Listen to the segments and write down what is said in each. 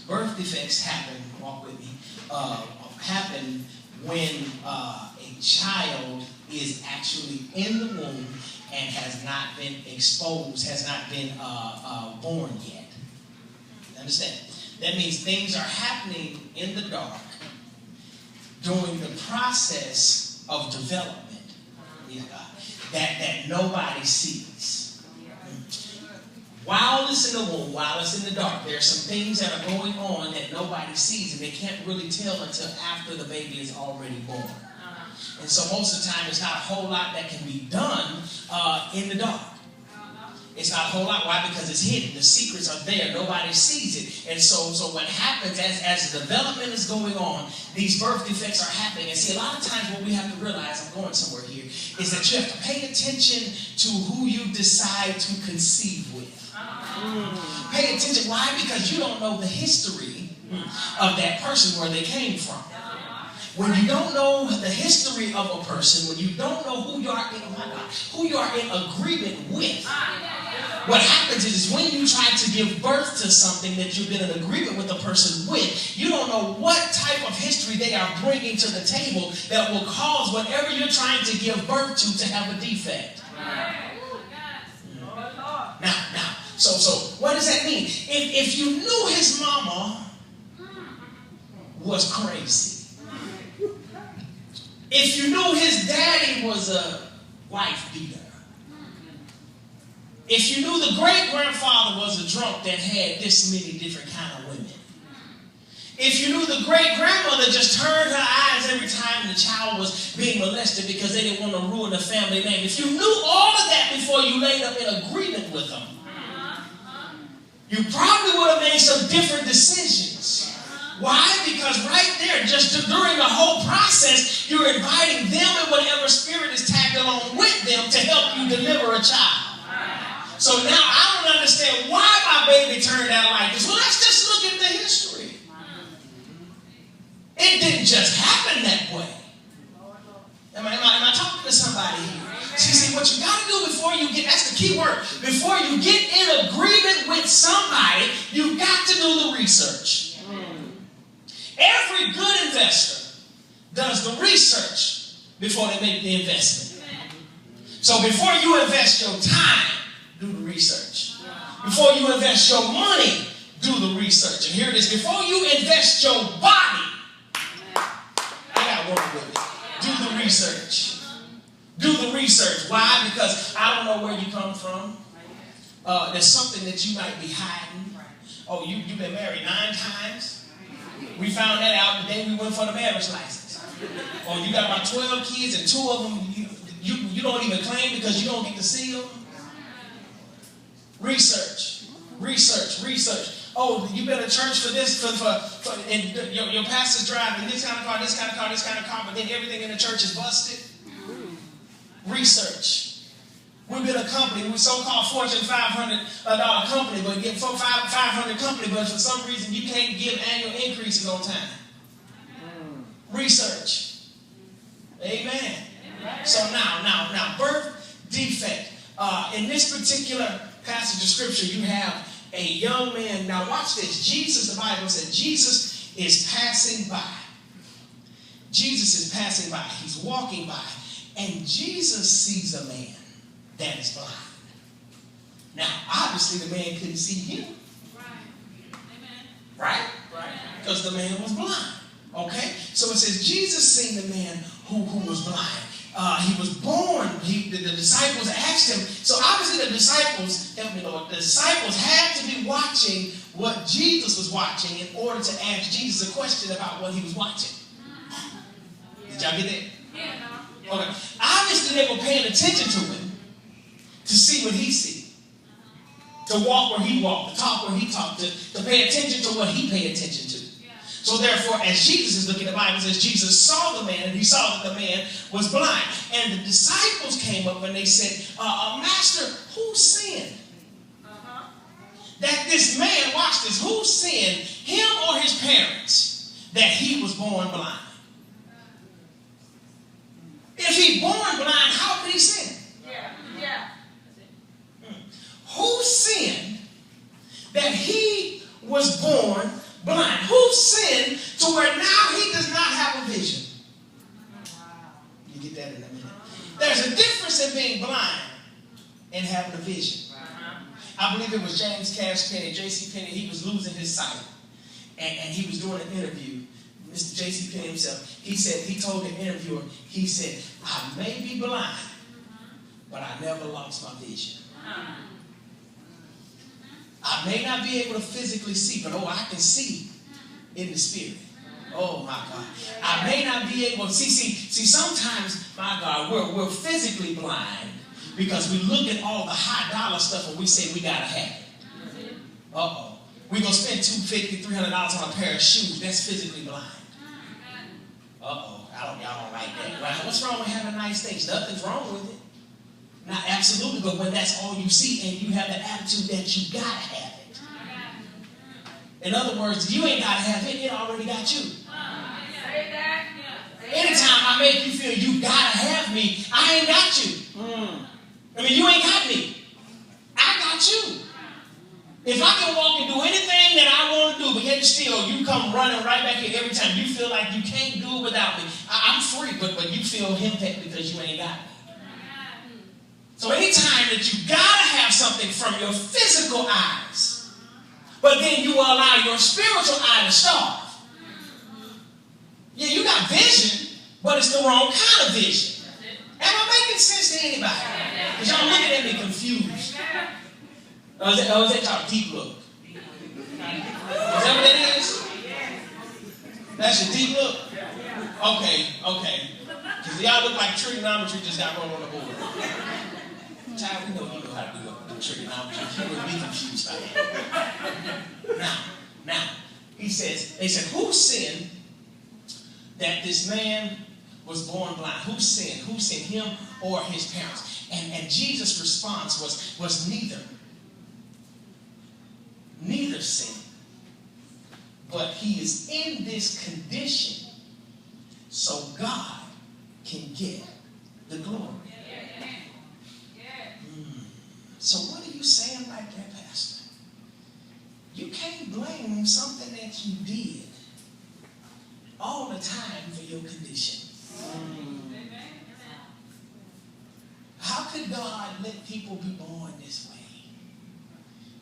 Birth defects happen, walk with me, happen when a child is actually in the womb and has not been exposed, has not been born yet. Understand? That means things are happening in the dark during the process of development that nobody sees. While it's in the womb, while it's in the dark, there are some things that are going on that nobody sees, and they can't really tell until after the baby is already born. And so most of the time, it's not a whole lot that can be done in the dark. It's not a whole lot. Why? Because it's hidden. The secrets are there. Nobody sees it. And so what happens as the development is going on, these birth defects are happening. And see, a lot of times what we have to realize, I'm going somewhere here, is that you have to pay attention to who you decide to conceive with. Pay attention. Why? Because you don't know the history of that person, where they came from. When you don't know the history of a person, when you don't know who you are in agreement with, what happens is when you try to give birth to something that you've been in agreement with a person with, you don't know what type of history they are bringing to the table that will cause whatever you're trying to give birth to have a defect. Now, so what does that mean? If you knew his mama was crazy, if you knew his daddy was a wife beater, if you knew the great-grandfather was a drunk that had this many different kind of women, if you knew the great-grandmother just turned her eyes every time the child was being molested because they didn't want to ruin the family name, if you knew all of that before you laid up in agreement with them, you probably would have made some different decisions. Why? Because right there, just during the whole process, you're inviting them and whatever spirit is tagged along with them to help you deliver a child. So now I don't understand why my baby turned out like this. Well, let's just look at the history. It didn't just happen that way. Am I talking to somebody here? See, what you got to do before you get, that's the key word, before you get in agreement with somebody, you've got to do the research. Every good investor does the research before they make the investment. So before you invest your time, do the research. Before you invest your money, do the research. And here it is. Before you invest your body, I got work with it. Do the research. Do the research. Why? Because I don't know where you come from. There's something that you might be hiding. Oh, you've been married 9 times? We found that out the day we went for the marriage license. Or you got about 12 kids and 2 of them you don't even claim because you don't get to see them. Research. Oh, you've been to church for this, and your pastor's driving this kind of car, this kind of car, this kind of car, but then everything in the church is busted. Research. We've been a company, we're so-called Fortune 500 company, but get 500 company, but for some reason you can't give annual increases on time. Research. Amen. So now, birth defect. In this particular passage of scripture, you have a young man. Now watch this. Jesus, the Bible said, Jesus is passing by. Jesus is passing by. He's walking by. And Jesus sees a man that is blind. Now, obviously, the man couldn't see him. Right? Because the man was blind. Okay? So it says, Jesus seen the man who was blind. He was born. The disciples asked him. So obviously the disciples, help me Lord, the disciples had to be watching what Jesus was watching in order to ask Jesus a question about what he was watching. Did y'all get that? Yeah. Okay. Obviously they were paying attention to him to see what he see, to walk where he walked, to talk where he talked, to pay attention to what he paid attention to. So therefore, as Jesus is looking, the Bible says Jesus saw the man, and he saw that the man was blind. And the disciples came up and they said, Master, who sinned? That this man, watch this, who sinned, him or his parents, that he was born blind? If he born blind, how could he sin? Who sinned that he was born blind. Who sinned to where now he does not have a vision? You get that in a minute. There's a difference in being blind and having a vision. I believe it was James Cash Penney, J.C. Penney. He was losing his sight. And he was doing an interview. Mr. J.C. Penney himself, he told the interviewer, he said, I may be blind, but I never lost my vision. I may not be able to physically see, but I can see in the spirit. Oh my God. I may not be able to see sometimes, my God, we're physically blind because we look at all the high dollar stuff and we say we gotta have it. Uh-oh. We're gonna spend $250, $300 on a pair of shoes. That's physically blind. Uh-oh. Y'all don't like that. Well, what's wrong with having nice things? Nothing's wrong with it. Not absolutely, but when that's all you see and you have the attitude that you gotta have it. In other words, you ain't gotta have it, it already got you. Anytime I make you feel you gotta have me, I ain't got you. I mean, you ain't got me. I got you. If I can walk and do anything that I want to do, but yet still you come running right back here every time. You feel like you can't do it without me. I'm free, but you feel henpecked because you ain't got me. So anytime that you gotta have something from your physical eyes, but then you allow your spiritual eye to starve. Yeah, you got vision, but it's the wrong kind of vision. Am I making sense to anybody? Because y'all looking at me confused. Or is that y'all deep look? Is that what that is? That's your deep look? Okay. Because y'all look like trigonometry just got rolled on the board. Child, we know you know how to do the trigonometry. You would be confused by that. Now, they said, who sinned that this man was born blind? Who sinned? Who sinned, him or his parents? And Jesus' response was neither. Neither sinned. But he is in this condition so God can get the glory. So what are you saying right there, Pastor? You can't blame something that you did all the time for your condition. How could God let people be born this way?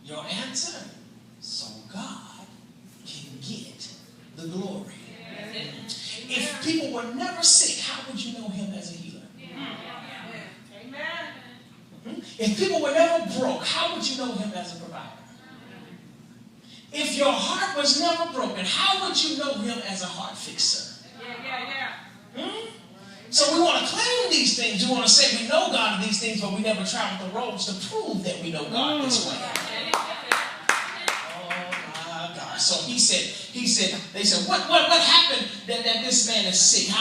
Your answer, so God can get the glory. If people were never sick, how would you know him as a healer? Amen. If people were never broke, how would you know him as a provider? If your heart was never broken, how would you know him as a heart fixer? So we want to claim these things. We want to say we know God in these things, but we never travel the roads to prove that we know God this way. So they said, what happened that this man is sick?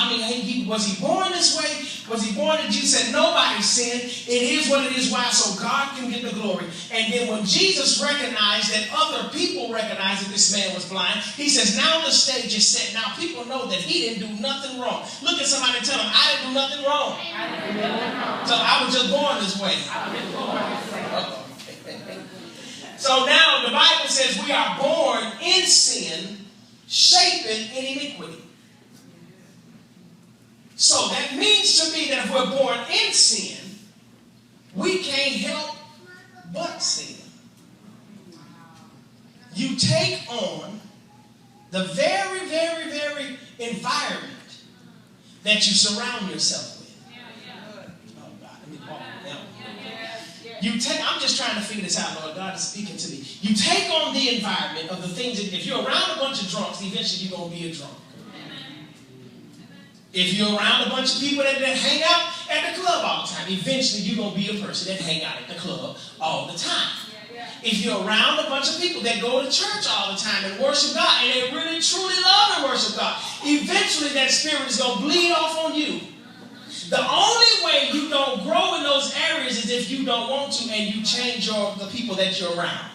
Was he born this way? Was he born? And Jesus said, nobody sinned. It is what it is. Why? So God can get the glory. And then when Jesus recognized that other people recognized that this man was blind, he says, now the stage is set. Now people know that he didn't do nothing wrong. Look at somebody and tell them, I didn't do nothing wrong. So I was just born this way. So now the Bible says we are born in sin, shapen in iniquity. So that means to me that if we're born in sin, we can't help but sin. You take on the very, very, very environment that you surround yourself with. Oh God, let me walk now. I'm just trying to figure this out, Lord. God is speaking to me. You take on the environment of the things that, if you're around a bunch of drunks, eventually you're going to be a drunk. If you're around a bunch of people that hang out at the club all the time, eventually you're going to be a person that hang out at the club all the time. If you're around a bunch of people that go to church all the time and worship God, and they really truly love to worship God, eventually that spirit is going to bleed off on you. The only way you don't grow in those areas is if you don't want to and you change the people that you're around.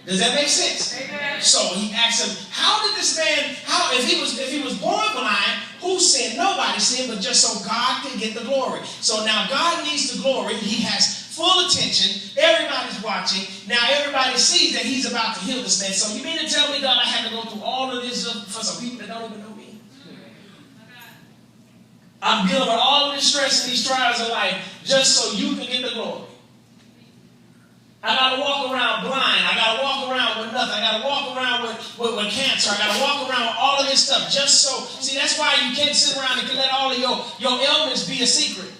Does that make sense? Amen. So he asked him, how did this man, if he was born blind, who sinned? Nobody sinned, but just so God can get the glory. So now God needs the glory. He has full attention. Everybody's watching. Now everybody sees that he's about to heal this man. So you mean to tell me, God, I have to go through all of this for some people that don't even know me? I'm dealing with all of this stress and these trials of life just so you can get the glory. I got to walk around blind. I got to walk around with nothing. I got to walk around with cancer. I got to walk around with all of this stuff just so. See, that's why you can't sit around and let all of your ailments be a secret.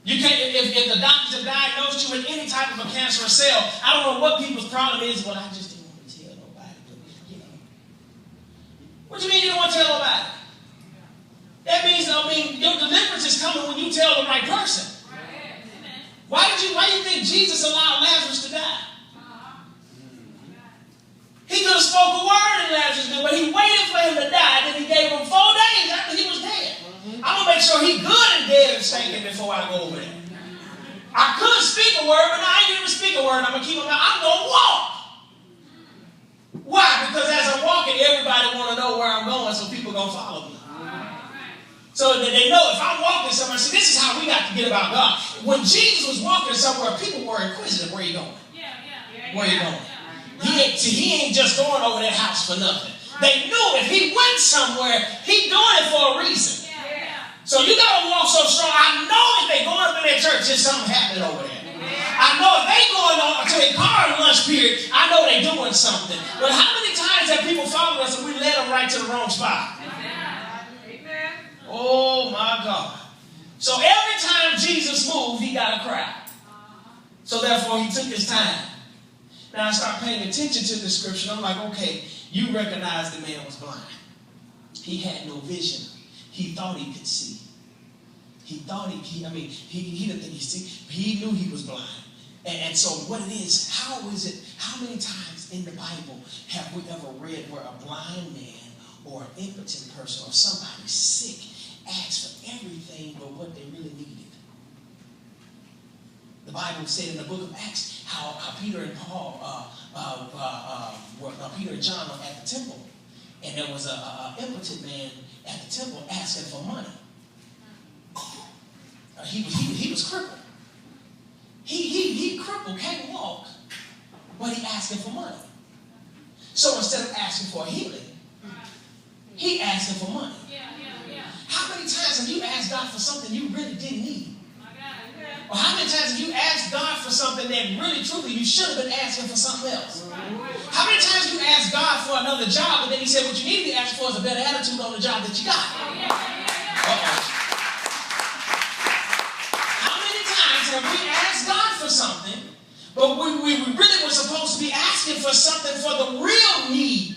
You can't, if the doctors have diagnosed you with any type of a cancerous cell, I don't know what people's problem is, but I just didn't want to tell nobody. But, what do you mean you don't want to tell nobody? That means, your deliverance is coming when you tell the right person. Why do you think Jesus allowed Lazarus to die? He could have spoke a word and Lazarus did, but he waited for him to die, then he gave him 4 days after he was dead. I'm going to make sure he's good and dead and stinking before I go over there. I could speak a word, but I ain't going to speak a word. I'm going to keep him out. I'm going to walk. Why? Because as I'm walking, everybody want to know where I'm going, so people going to follow me. So that they know if I'm walking somewhere, see, this is how we got to get about God. When Jesus was walking somewhere, people were inquisitive. Where you going? Where you going? He ain't just going over that house for nothing. They knew if he went somewhere, he doing it for a reason. So you got to walk so strong. I know if they going up in their church, there's something happening over there. I know if they going on to a car lunch period, I know they doing something. But how many times have people followed us and we led them right to the wrong spot? Oh my God. So every time Jesus moved, he got a crowd. So therefore he took his time. Now I start paying attention to the scripture. I'm like, okay, you recognize the man was blind. He had no vision. He thought he could see. He thought he didn't think he see. He knew he was blind. And so what it is, how many times in the Bible have we ever read where a blind man or an impotent person or somebody sick asked for everything but what they really needed? The Bible said in the book of Acts how Peter and Peter and John were at the temple, and there was an impotent man at the temple asking for money. He was crippled. He crippled, can't walk, but he asking for money. So instead of asking for healing, he asking for money. How many times have you asked God for something you really didn't need? Or how many times have you asked God for something that really, truly, you should have been asking for something else? How many times have you asked God for another job, but then he said what you need to be asking for is a better attitude on the job that you got? How many times have we asked God for something, but we really were supposed to be asking for something for the real need?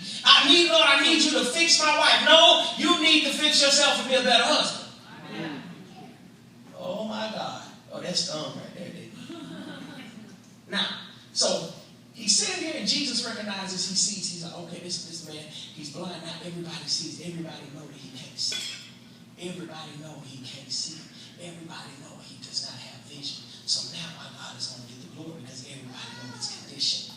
Lord, I need you to fix my wife. No, you need to fix yourself and be a better husband. Oh my God. Oh, that's stung right there, didn't it? Now, so he's sitting here and Jesus recognizes, he sees, he's like, okay, this man, he's blind. Now everybody sees, everybody know that he can't see. Everybody know he can't see. Everybody know he does not have vision. So now my God is going to get the glory because everybody knows his condition.